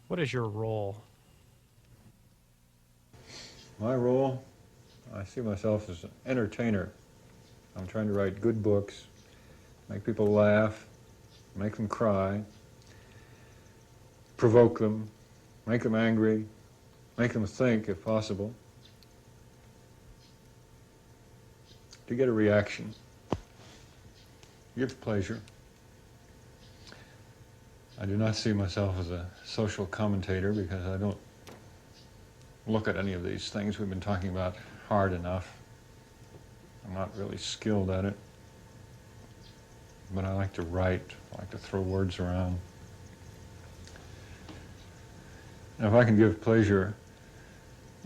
What is your role? My role, I see myself as an entertainer. I'm trying to write good books, make people laugh, make them cry, provoke them, make them angry, make them think if possible, to get a reaction, give pleasure. I do not see myself as a social commentator because I don't look at any of these things we've been talking about hard enough. I'm not really skilled at it, but I like to write, I like to throw words around. And if I can give pleasure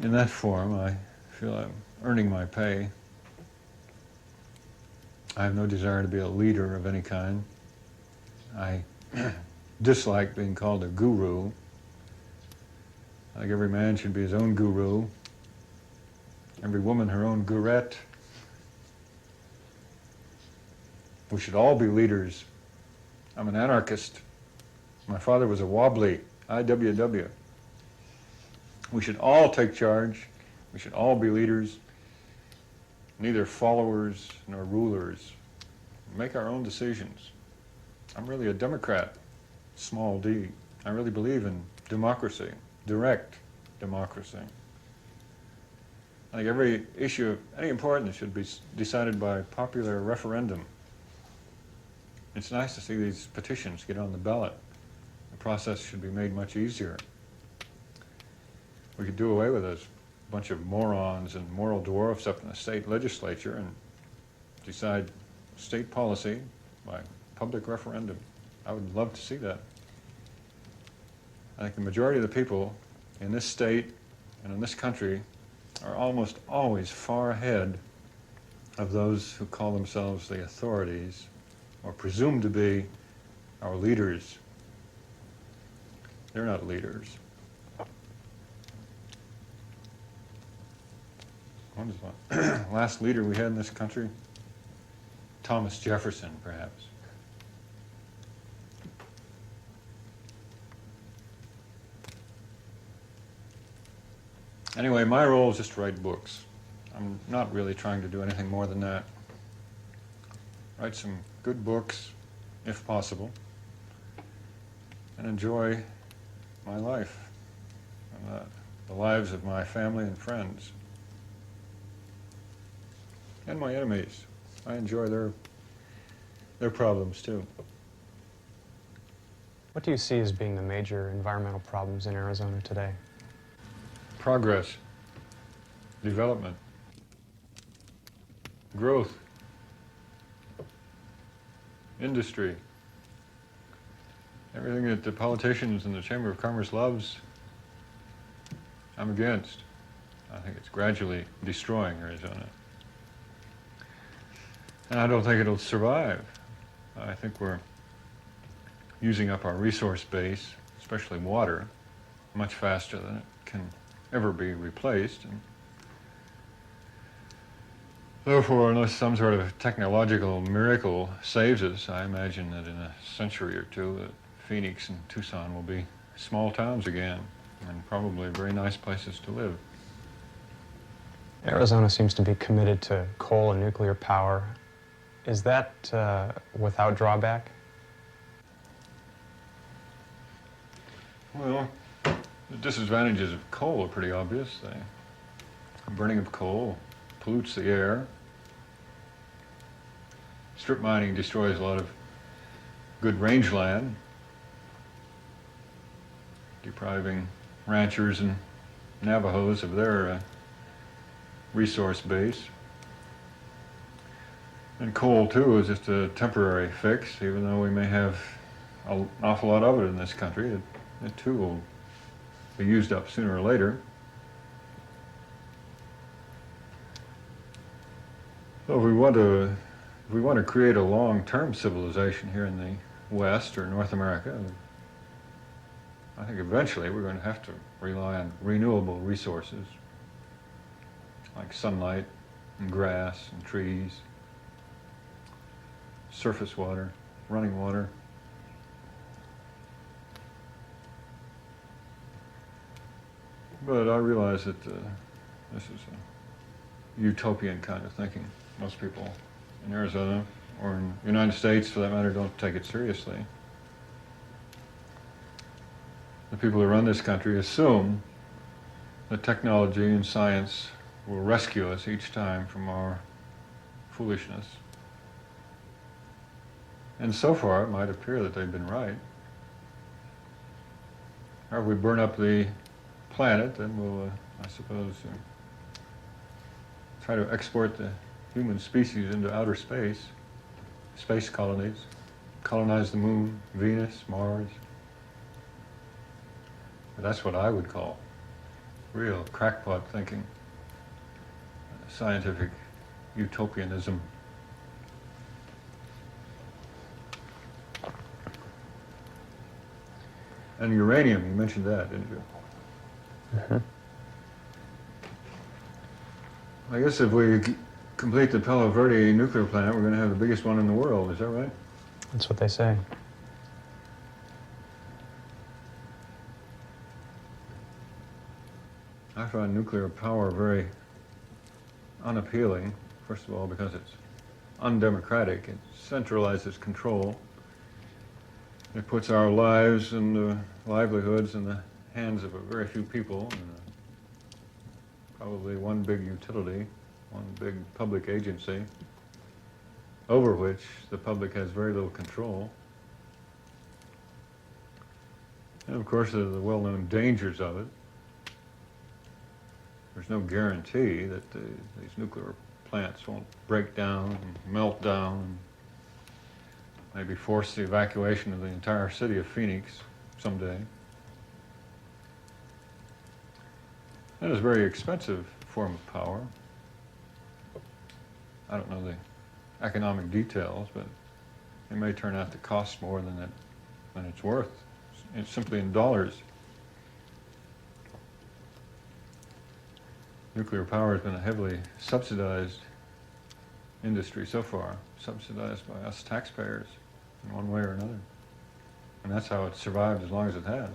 in that form, I feel I'm earning my pay. I have no desire to be a leader of any kind. I dislike being called a guru. I think every man should be his own guru, every woman her own gurette. We should all be leaders. I'm an anarchist. My father was a wobbly, IWW. We should all take charge. We should all be leaders, neither followers nor rulers. Make our own decisions. I'm really a Democrat, small d. I really believe in democracy, direct democracy. I think every issue of any importance should be decided by popular referendum. It's nice to see these petitions get on the ballot. The process should be made much easier. We could do away with those bunch of morons and moral dwarfs up in the state legislature and decide state policy by public referendum. I would love to see that. I think the majority of the people in this state and in this country are almost always far ahead of those who call themselves the authorities or presume to be our leaders. They're not leaders. When was the last leader we had in this country? Thomas Jefferson, perhaps. Anyway, my role is just to write books. I'm not really trying to do anything more than that. Write some good books, if possible, and enjoy my life and the lives of my family and friends. And my enemies. I enjoy their problems too. What do you see as being the major environmental problems in Arizona today? Progress, development, growth, industry, everything that the politicians and the Chamber of Commerce loves, I'm against. I think it's gradually destroying Arizona. And I don't think it'll survive. I think we're using up our resource base, especially water, much faster than it can ever be replaced. And therefore, unless some sort of technological miracle saves us, I imagine that in a century or two, Phoenix and Tucson will be small towns again, and probably very nice places to live. Arizona seems to be committed to coal and nuclear power. Is that without drawback? Well, the disadvantages of coal are pretty obvious. The burning of coal pollutes the air. Strip mining destroys a lot of good rangeland, depriving ranchers and Navajos of their resource base. And coal, too, is just a temporary fix, even though we may have an awful lot of it in this country. It too, will be used up sooner or later. So if we want to create a long-term civilization here in the West or North America, I think eventually we're going to have to rely on renewable resources like sunlight and grass and trees, surface water, running water. But I realize that this is a utopian kind of thinking. Most people in Arizona or in the United States, for that matter, don't take it seriously. The people who run this country assume that technology and science will rescue us each time from our foolishness. And so far, it might appear that they've been right. Or if we burn up the planet, then we'll, I suppose, try to export the human species into outer space, space colonies, colonize the moon, Venus, Mars. That's what I would call real crackpot thinking, scientific utopianism. And uranium, you mentioned that, didn't you? Mm-hmm. I guess if we complete the Palo Verde nuclear plant, we're going to have the biggest one in the world. Is that right? That's what they say. I find nuclear power very unappealing, first of all, because it's undemocratic. It centralizes control. It puts our lives and livelihoods in the hands of a very few people, and probably one big utility, one big public agency, over which the public has very little control. And of course, there are the well-known dangers of it. There's no guarantee that these nuclear plants won't break down and melt down and maybe force the evacuation of the entire city of Phoenix someday. That is a very expensive form of power. I don't know the economic details, but it may turn out to cost more than it's worth. It's simply in dollars. Nuclear power has been a heavily subsidized industry so far, subsidized by us taxpayers in one way or another. And that's how it's survived as long as it has.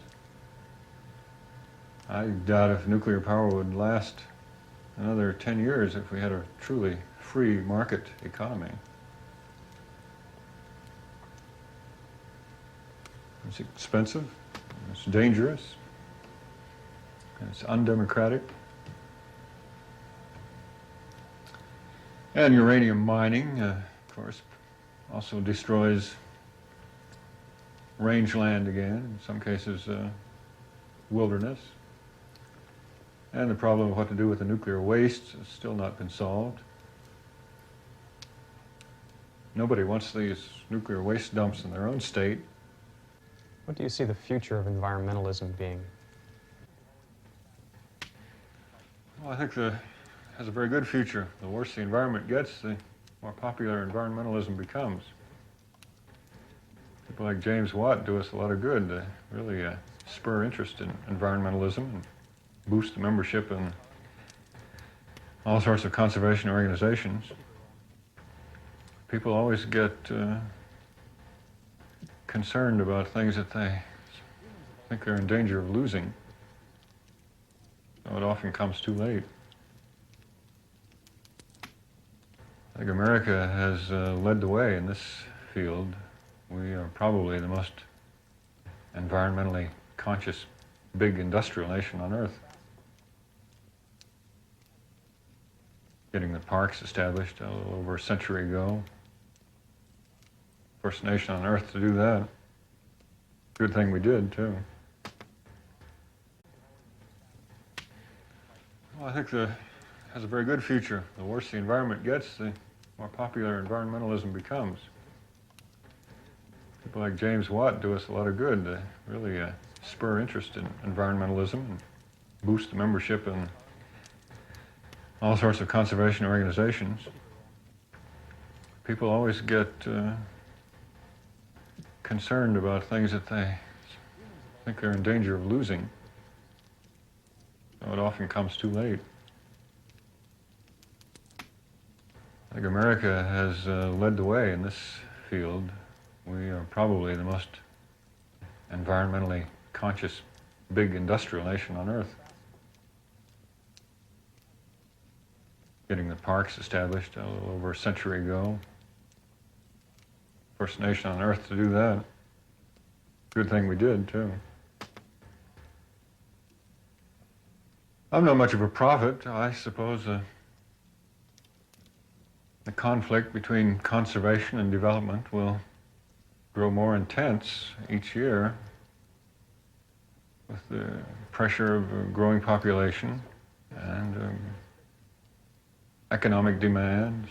I doubt if nuclear power would last another 10 years if we had a truly free market economy. It's expensive, it's dangerous, it's undemocratic. And uranium mining, of course, also destroys rangeland again, in some cases wilderness. And the problem of what to do with the nuclear waste has still not been solved. Nobody wants these nuclear waste dumps in their own state. What do you see the future of environmentalism being? Well, I think it has a very good future. The worse the environment gets, the more popular environmentalism becomes. People like James Watt do us a lot of good to really spur interest in environmentalism and boost the membership in all sorts of conservation organizations. People always get concerned about things that they think they're in danger of losing. So it often comes too late. I think America has led the way in this field. We are probably the most environmentally conscious big industrial nation on earth. Getting the parks established a little over a century ago. First nation on earth to do that. Good thing we did, too. Well, I think it has a very good future. The worse the environment gets, the more popular environmentalism becomes. People like James Watt do us a lot of good to really spur interest in environmentalism and boost the membership in all sorts of conservation organizations. People always get concerned about things that they think they're in danger of losing. So it often comes too late. I think America has led the way in this field. We are probably the most environmentally conscious big industrial nation on earth. getting the parks established a little over a century ago. First nation on earth to do that. Good thing we did, too. I'm not much of a prophet. I suppose the conflict between conservation and development will grow more intense each year with the pressure of a growing population and economic demands.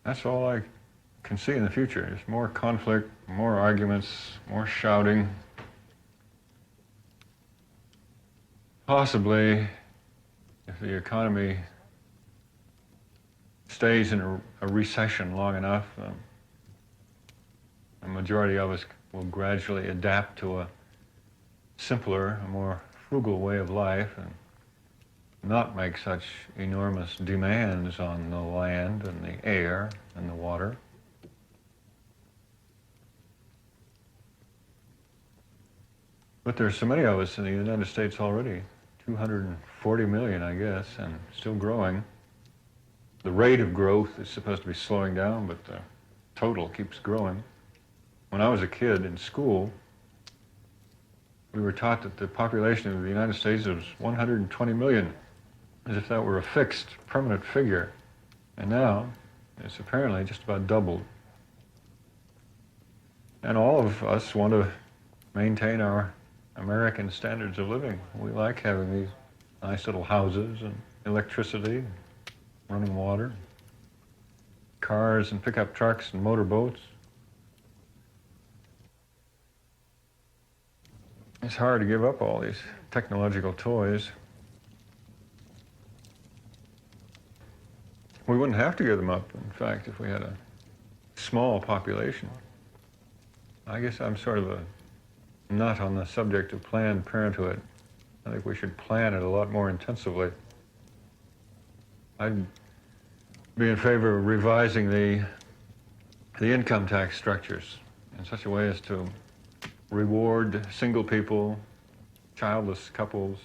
That's all I can see in the future. There's more conflict, more arguments, more shouting. Possibly, if the economy stays in a recession long enough, the majority of us will gradually adapt to a simpler, a more frugal way of life and not make such enormous demands on the land and the air and the water. But there's so many of us in the United States already, 240 million, I guess, and still growing. The rate of growth is supposed to be slowing down, but the total keeps growing. When I was a kid in school, we were taught that the population of the United States was 120 million, as if that were a fixed, permanent figure. And now, it's apparently just about doubled. And all of us want to maintain our American standards of living. We like having these nice little houses and electricity, running water, cars and pickup trucks and motorboats. It's hard to give up all these technological toys. We wouldn't have to give them up, in fact, if we had a small population. I guess I'm sort of a nut on the subject of Planned Parenthood. I think we should plan it a lot more intensively. I'd be in favor of revising the income tax structures in such a way as to reward single people, childless couples,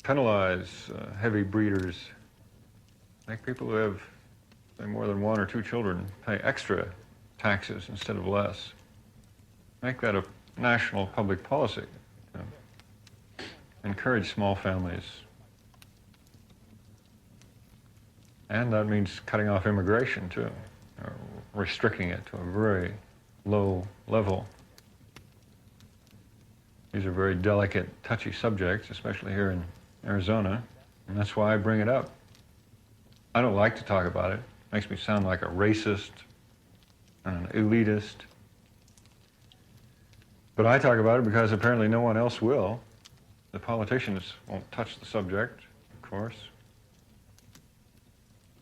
penalize heavy breeders, make people who have, say, more than one or two children pay extra taxes instead of less. Make that a national public policy. Encourage small families. And that means cutting off immigration, too, or restricting it to a very low level. These are very delicate, touchy subjects, especially here in Arizona, and that's why I bring it up. I don't like to talk about it. It makes me sound like a racist and an elitist. But I talk about it because apparently no one else will. The politicians won't touch the subject, of course.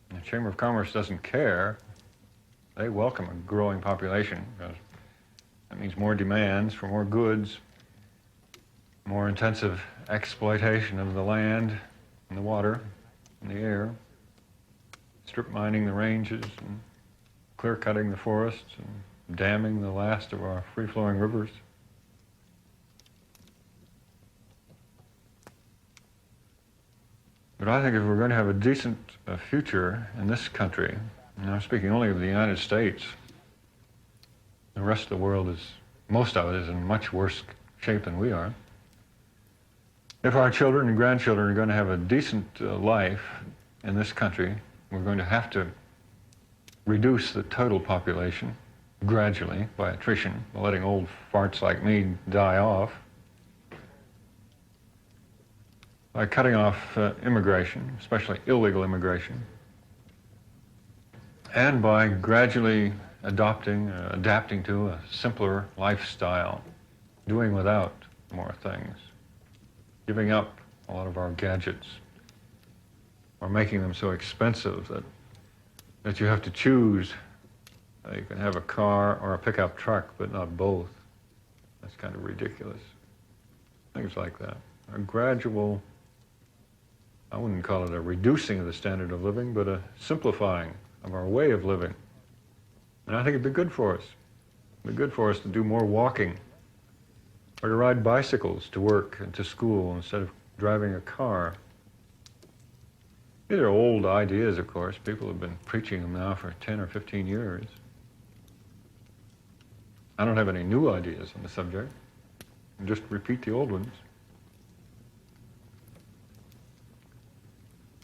The Chamber of Commerce doesn't care. They welcome a growing population because that means more demands for more goods, more intensive exploitation of the land and the water and the air, strip mining the ranges and clear cutting the forests and damming the last of our free-flowing rivers. But I think if we're going to have a decent future in this country, and I'm speaking only of the United States, the rest of the world is, most of it is in much worse shape than we are. If our children and grandchildren are going to have a decent life in this country, we're going to have to reduce the total population gradually by attrition, letting old farts like me die off, by cutting off immigration, especially illegal immigration, and by gradually adapting to a simpler lifestyle, doing without more things, giving up a lot of our gadgets, or making them so expensive that you have to choose. You can have a car or a pickup truck, but not both. That's kind of ridiculous. Things like that. A gradual, I wouldn't call it a reducing of the standard of living, but a simplifying of our way of living. And I think it'd be good for us. It'd be good for us to do more walking, or to ride bicycles to work and to school instead of driving a car. These are old ideas, of course. People have been preaching them now for 10 or 15 years. I don't have any new ideas on the subject. I just repeat the old ones.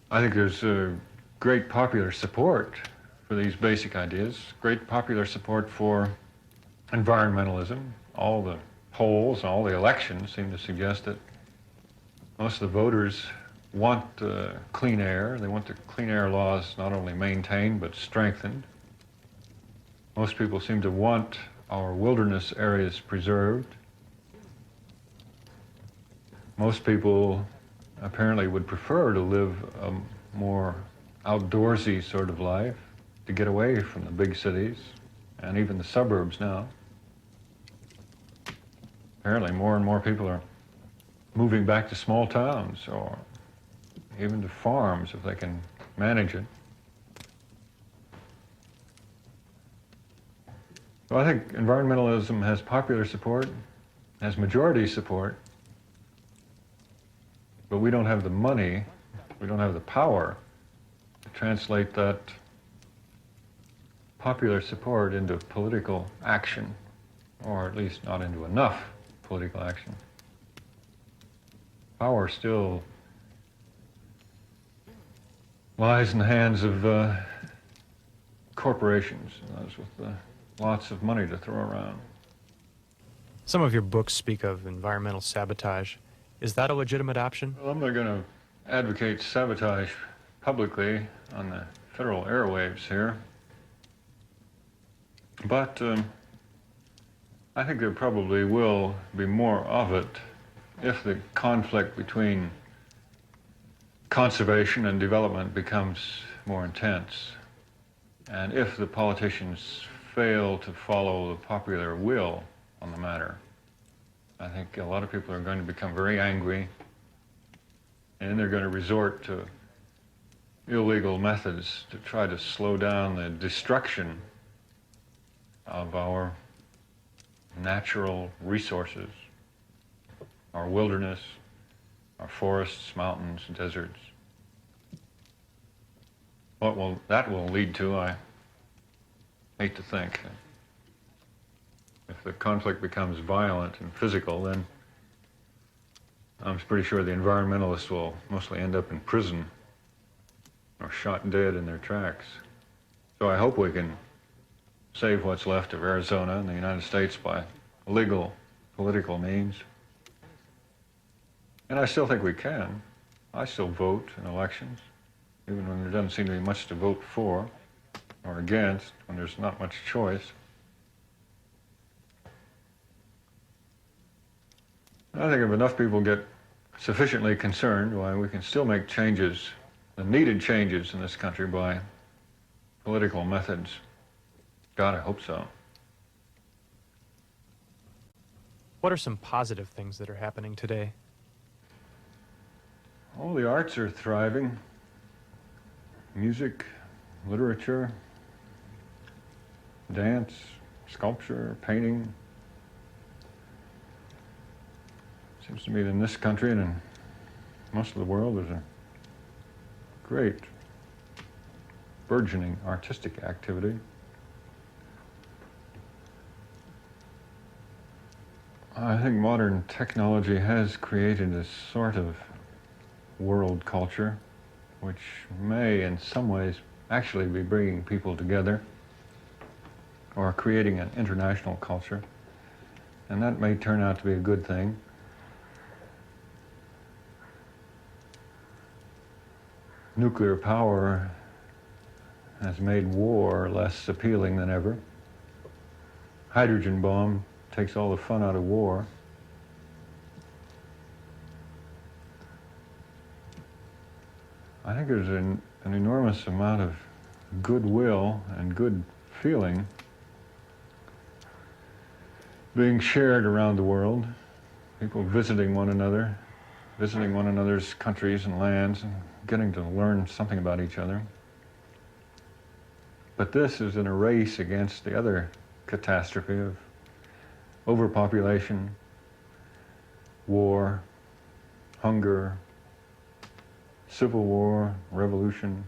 I think there's great popular support for these basic ideas, great popular support for environmentalism. All the polls, all the elections seem to suggest that most of the voters want clean air. They want the clean air laws not only maintained but strengthened. Most people seem to want our wilderness areas preserved. Most people apparently would prefer to live a more outdoorsy sort of life, to get away from the big cities and even the suburbs now. Apparently more and more people are moving back to small towns or even to farms if they can manage it. So I think environmentalism has popular support, has majority support, but we don't have the money, we don't have the power to translate that popular support into political action, or at least not into enough political action. Power still lies in the hands of corporations, those with lots of money to throw around. Some of your books speak of environmental sabotage. Is that a legitimate option? Well, I'm not going to advocate sabotage publicly on the federal airwaves here, but I think there probably will be more of it if the conflict between conservation and development becomes more intense, and if the politicians fail to follow the popular will on the matter. I think a lot of people are going to become very angry, and they're going to resort to illegal methods to try to slow down the destruction of our natural resources, our wilderness, our forests, mountains, deserts. What that will lead to, I hate to think. If the conflict becomes violent and physical, then I'm pretty sure the environmentalists will mostly end up in prison or shot dead in their tracks. So I hope we can save what's left of Arizona and the United States by legal political means. And I still think we can. I still vote in elections, even when there doesn't seem to be much to vote for or against, when there's not much choice. I think if enough people get sufficiently concerned, why we can still make changes, the needed changes in this country by political methods. God, I hope so. What are some positive things that are happening today? All the arts are thriving. Music, literature, dance, sculpture, painting. Seems to me that in this country and in most of the world there's a great burgeoning artistic activity. I think modern technology has created a sort of world culture which may in some ways actually be bringing people together or creating an international culture, and that may turn out to be a good thing. Nuclear power has made war less appealing than ever. Hydrogen bomb takes all the fun out of war. I think there's an enormous amount of goodwill and good feeling being shared around the world. People visiting one another, visiting one another's countries and lands, and getting to learn something about each other. But this is in a race against the other catastrophe of overpopulation, war, hunger, civil war, revolution.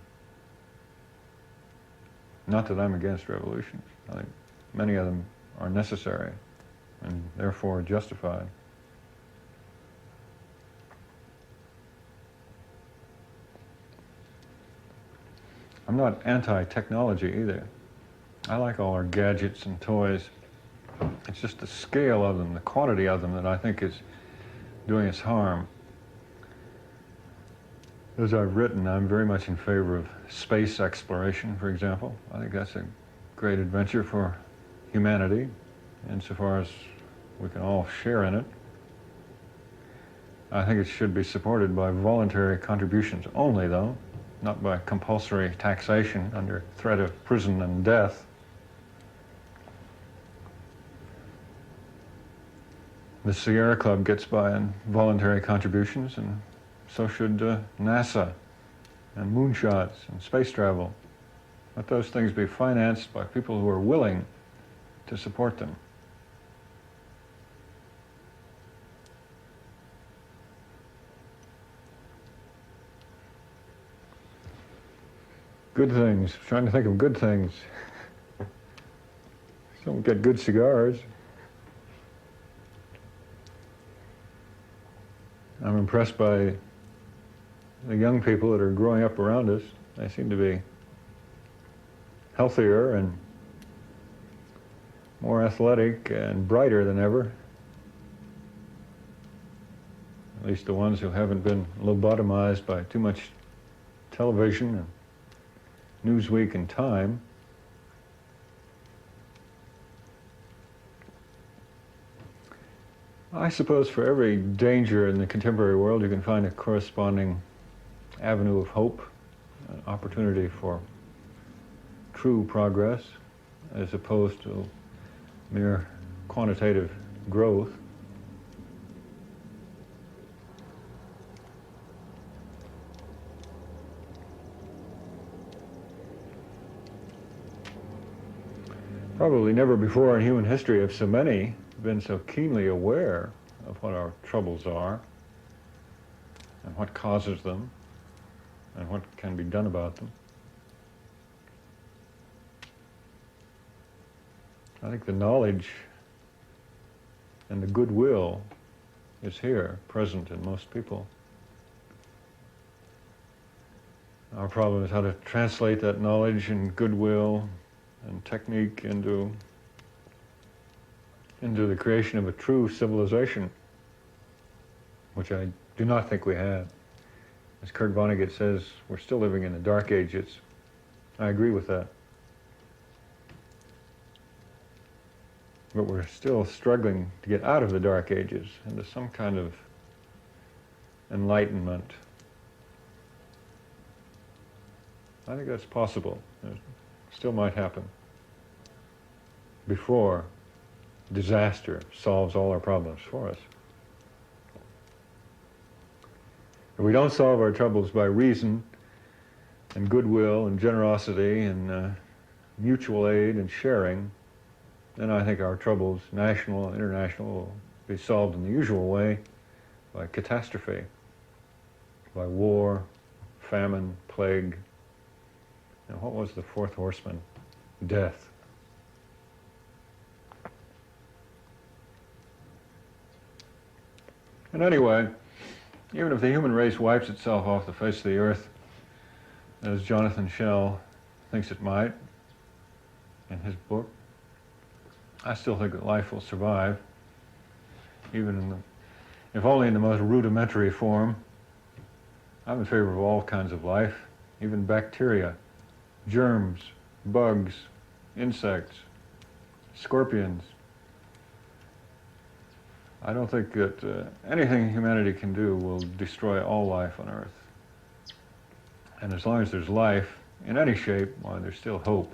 Not that I'm against revolutions. I think many of them are necessary and therefore justified. I'm not anti-technology either. I like all our gadgets and toys. It's just the scale of them, the quantity of them that I think is doing us harm. As I've written, I'm very much in favor of space exploration, for example. I think that's a great adventure for humanity, insofar as we can all share in it. I think it should be supported by voluntary contributions only, though, not by compulsory taxation under threat of prison and death. The Sierra Club gets by on voluntary contributions, and so should NASA and moonshots and space travel. Let those things be financed by people who are willing to support them. Good things. Trying to think of good things. Don't get good cigars. I'm impressed by the young people that are growing up around us. They seem to be healthier and more athletic and brighter than ever. At least the ones who haven't been lobotomized by too much television and Newsweek and Time. I suppose for every danger in the contemporary world you can find a corresponding avenue of hope, an opportunity for true progress as opposed to mere quantitative growth. Probably never before in human history have so many been so keenly aware of what our troubles are and what causes them and what can be done about them. I think the knowledge and the goodwill is here, present in most people. Our problem is how to translate that knowledge and goodwill and technique into the creation of a true civilization, which I do not think we have. As Kurt Vonnegut says, we're still living in the Dark Ages. I agree with that. But we're still struggling to get out of the Dark Ages into some kind of enlightenment. I think that's possible. It still might happen before disaster solves all our problems for us. If we don't solve our troubles by reason and goodwill and generosity and mutual aid and sharing, then I think our troubles, national and international, will be solved in the usual way, by catastrophe, by war, famine, plague. And what was the fourth horseman? Death. And anyway, even if the human race wipes itself off the face of the earth, as Jonathan Schell thinks it might in his book, I still think that life will survive, even if only in the most rudimentary form. I'm in favor of all kinds of life, even bacteria, germs, bugs, insects, scorpions. I don't think that anything humanity can do will destroy all life on Earth. And as long as there's life in any shape, well, there's still hope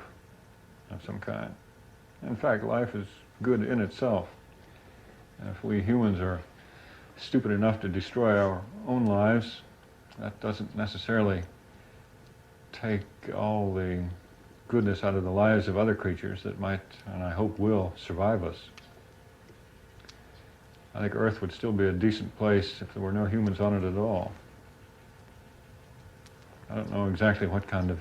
of some kind. In fact, life is good in itself. And if we humans are stupid enough to destroy our own lives, that doesn't necessarily take all the goodness out of the lives of other creatures that might, and I hope will, survive us. I think Earth would still be a decent place if there were no humans on it at all. I don't know exactly what kind of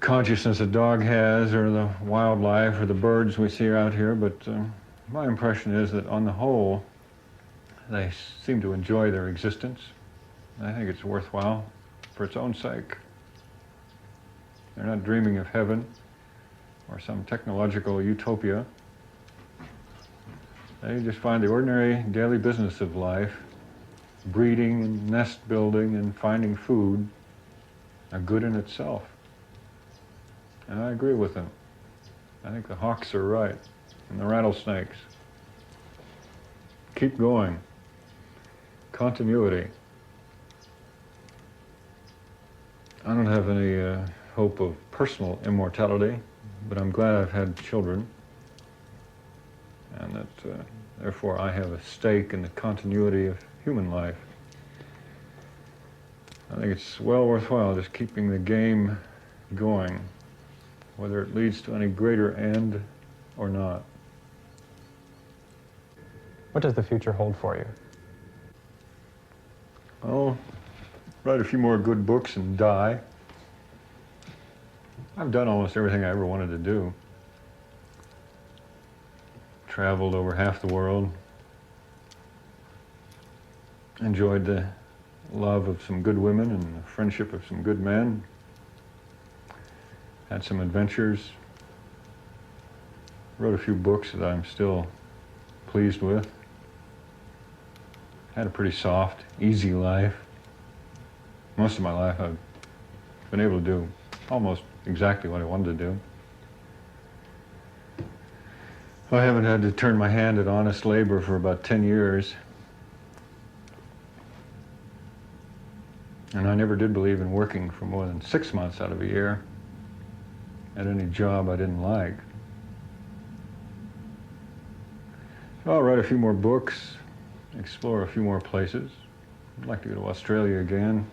consciousness a dog has, or the wildlife, or the birds we see out here, but my impression is that on the whole, they seem to enjoy their existence. I think it's worthwhile for its own sake. They're not dreaming of heaven or some technological utopia. They just find the ordinary daily business of life, breeding and nest building and finding food, a good in itself. And I agree with them. I think the hawks are right, and the rattlesnakes. Keep going. Continuity. I don't have any hope of personal immortality, but I'm glad I've had children, and that therefore I have a stake in the continuity of human life. I think it's well worthwhile just keeping the game going, whether it leads to any greater end or not. What does the future hold for you? I'll write a few more good books and die. I've done almost everything I ever wanted to do. Traveled over half the world. Enjoyed the love of some good women and the friendship of some good men. Had some adventures. Wrote a few books that I'm still pleased with. Had a pretty soft, easy life. Most of my life I've been able to do almost exactly what I wanted to do. I haven't had to turn my hand at honest labor for about 10 years. And I never did believe in working for more than 6 months out of a year at any job I didn't like. So I'll write a few more books, explore a few more places. I'd like to go to Australia again.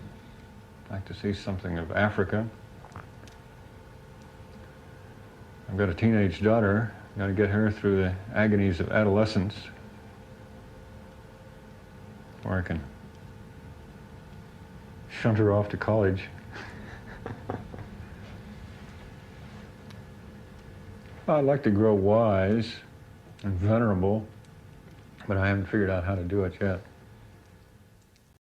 I'd like to see something of Africa. I've got a teenage daughter. I've got to get her through the agonies of adolescence, or I can shunt her off to college. I'd like to grow wise and venerable, but I haven't figured out how to do it yet.